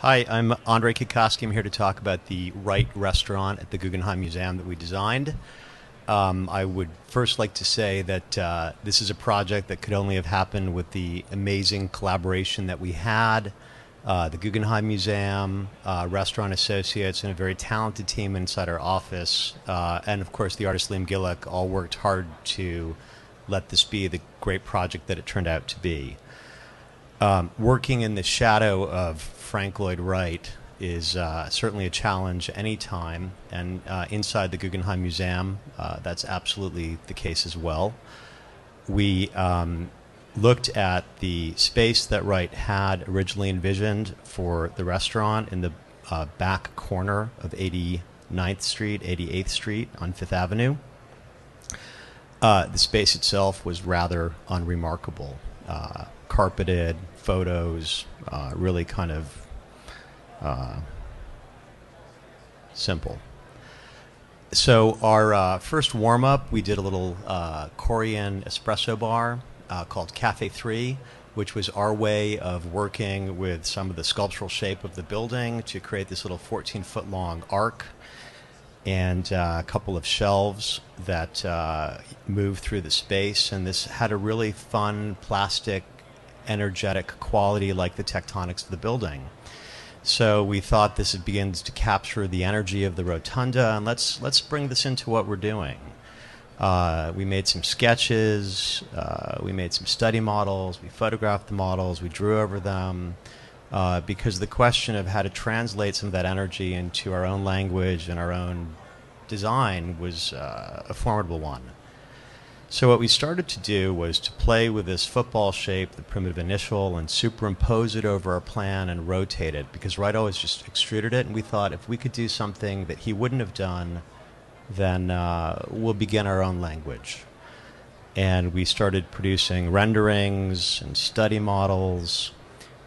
Hi, I'm Andre Kikoski. I'm here to talk about the Wright restaurant at the Guggenheim Museum that we designed. I would first like to say that this is a project that could only have happened with the amazing collaboration that we had. The Guggenheim Museum, restaurant associates, and a very talented team inside our office. And of course, the artist Liam Gillick all worked hard to let this be the great project that it turned out to be. Working in the shadow of Frank Lloyd Wright is certainly a challenge anytime, and inside the Guggenheim Museum, that's absolutely the case as well. We looked at the space that Wright had originally envisioned for the restaurant in the back corner of 89th Street, 88th Street on Fifth Avenue. The space itself was rather unremarkable. Carpeted, photos, really kind of simple. So our first warm-up, we did a little Korean espresso bar called Cafe 3, which was our way of working with some of the sculptural shape of the building to create this little 14-foot-long arc and a couple of shelves that move through the space. And this had a really fun, plastic, energetic quality like the tectonics of the building. So we thought this begins to capture the energy of the rotunda, and let's bring this into what we're doing. We made some sketches, we made some study models, we photographed the models, we drew over them, because the question of how to translate some of that energy into our own language and our own design was a formidable one. So what we started to do was to play with this football shape, the primitive initial, and superimpose it over our plan and rotate it, because Wright always just extruded it, and we thought if we could do something that he wouldn't have done, then we'll begin our own language. And we started producing renderings and study models.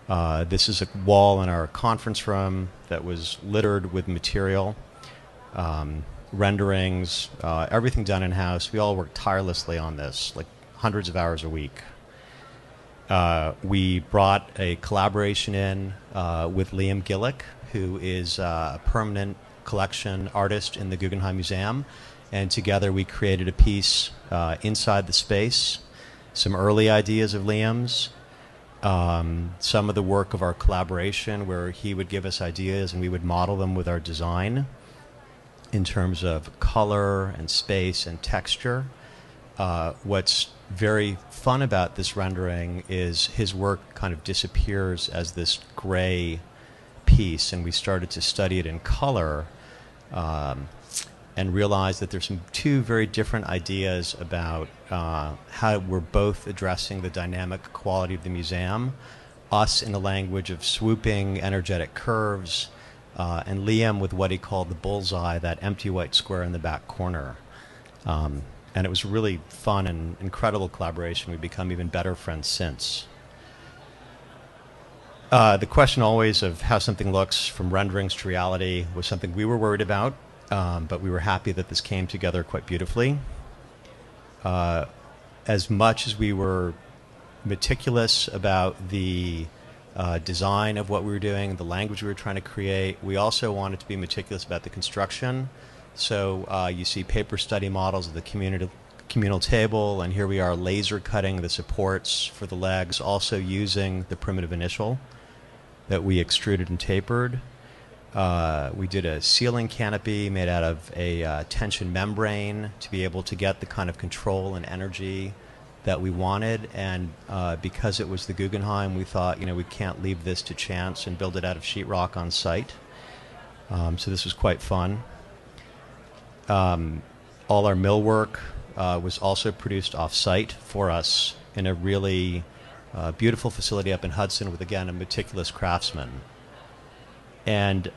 This is a wall in our conference room that was littered with material. Renderings, everything done in-house. We all worked tirelessly on this, like hundreds of hours a week. We brought a collaboration in with Liam Gillick, who is a permanent collection artist in the Guggenheim Museum, and together we created a piece inside the space, some early ideas of Liam's, some of the work of our collaboration where he would give us ideas and we would model them with our design in terms of color and space and texture. What's very fun about this rendering is his work kind of disappears as this gray piece, and we started to study it in color and realized that there's two very different ideas about how we're both addressing the dynamic quality of the museum, us in the language of swooping energetic curves, and Liam with what he called the bullseye, that empty white square in the back corner. And it was really fun and incredible collaboration. We've become even better friends since. The question always of how something looks from renderings to reality was something we were worried about, but we were happy that this came together quite beautifully. As much as we were meticulous about the design of what we were doing, the language we were trying to create, we also wanted to be meticulous about the construction. So you see paper study models of the communal table, and here we are laser cutting the supports for the legs, also using the primitive initial that we extruded and tapered. We did a ceiling canopy made out of a tension membrane to be able to get the kind of control and energy that we wanted, and because it was the Guggenheim, we thought, we can't leave this to chance and build it out of sheetrock on site. So this was quite fun. All our millwork was also produced off-site for us in a really beautiful facility up in Hudson with, again, a meticulous craftsman. And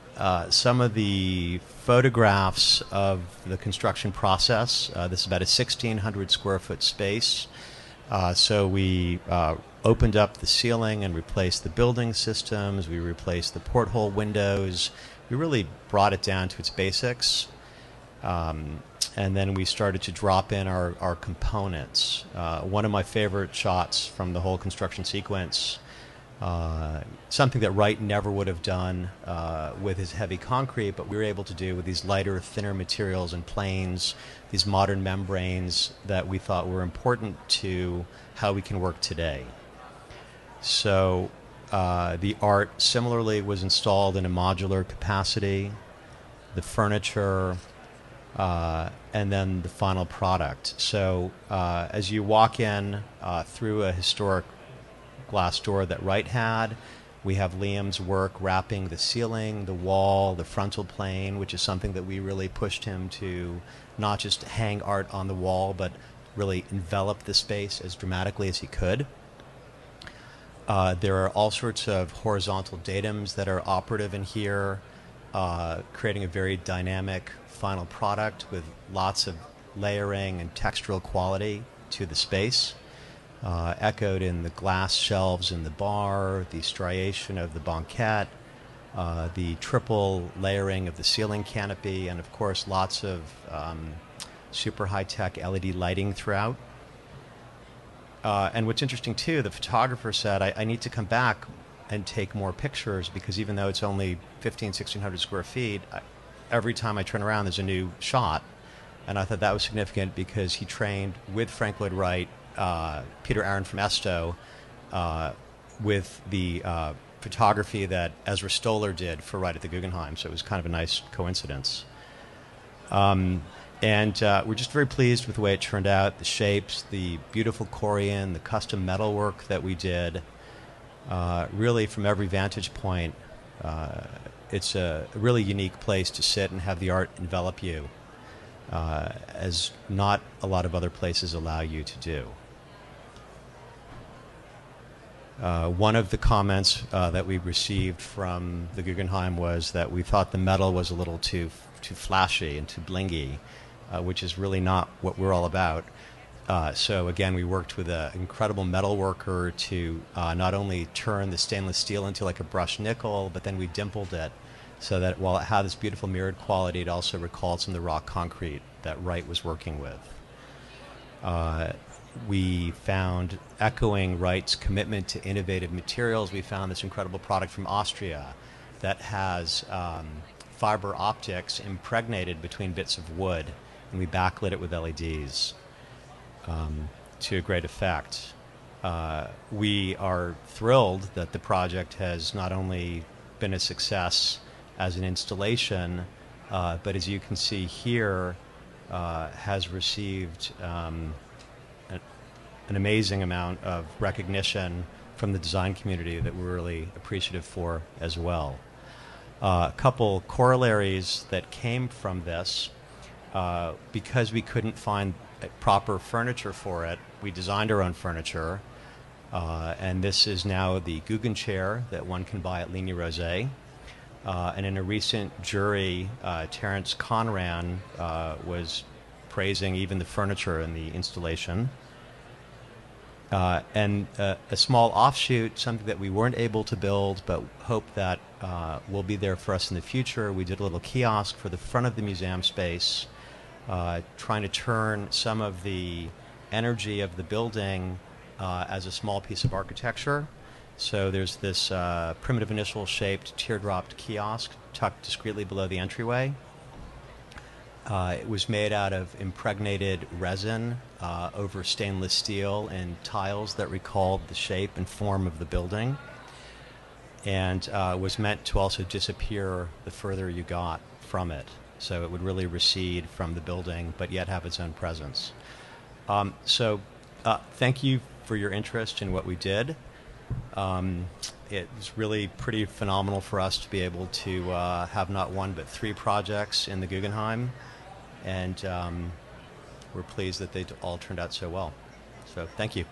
some of the photographs of the construction process, this is about a 1,600 square foot space. So we opened up the ceiling and replaced the building systems. We replaced the porthole windows. We really brought it down to its basics. And then we started to drop in our components. One of my favorite shots from the whole construction sequence Something that Wright never would have done with his heavy concrete, but we were able to do with these lighter, thinner materials and planes, these modern membranes that we thought were important to how we can work today. So the art similarly was installed in a modular capacity, the furniture, and then the final product. So as you walk in through a historic glass door that Wright had, we have Liam's work wrapping the ceiling, the wall, the frontal plane, which is something that we really pushed him to not just hang art on the wall, but really envelop the space as dramatically as he could. There are all sorts of horizontal datums that are operative in here, creating a very dynamic final product with lots of layering and textural quality to the space, echoed in the glass shelves in the bar, the striation of the banquette, the triple layering of the ceiling canopy, and of course lots of super high-tech LED lighting throughout. And what's interesting too, the photographer said, I need to come back and take more pictures, because even though it's only 1,600 square feet, every time I turn around there's a new shot. And I thought that was significant because he trained with Frank Lloyd Wright, Peter Aaron from Esto, with the photography that Ezra Stoller did for Wright at the Guggenheim. So it was kind of a nice coincidence. And we're just very pleased with the way it turned out, the shapes, the beautiful Corian, the custom metalwork that we did. Really, from every vantage point, it's a really unique place to sit and have the art envelop you, as not a lot of other places allow you to do. One of the comments that we received from the Guggenheim was that we thought the metal was a little too flashy and too blingy, which is really not what we're all about. So again, we worked with an incredible metal worker to not only turn the stainless steel into like a brushed nickel, but then we dimpled it so that while it had this beautiful mirrored quality, it also recalled some of the rock concrete that Wright was working with. We found, echoing Wright's commitment to innovative materials, we found this incredible product from Austria that has fiber optics impregnated between bits of wood, and we backlit it with LEDs to a great effect. We are thrilled that the project has not only been a success as an installation, but as you can see here, has received an amazing amount of recognition from the design community that we're really appreciative for as well. A couple corollaries that came from this, because we couldn't find proper furniture for it, we designed our own furniture, and this is now the Guggen chair that one can buy at Ligne Rosé. And in a recent jury, Terence Conran was praising even the furniture in the installation. And a small offshoot, something that we weren't able to build but hope that will be there for us in the future. We did a little kiosk for the front of the museum space, trying to turn some of the energy of the building as a small piece of architecture. So there's this primitive initial shaped teardropped kiosk tucked discreetly below the entryway. It was made out of impregnated resin over stainless steel and tiles that recalled the shape and form of the building, and was meant to also disappear the further you got from it. So it would really recede from the building, but yet have its own presence. Thank you for your interest in what we did. It was really pretty phenomenal for us to be able to have not one but 3 projects in the Guggenheim, and we're pleased that they all turned out so well. So thank you.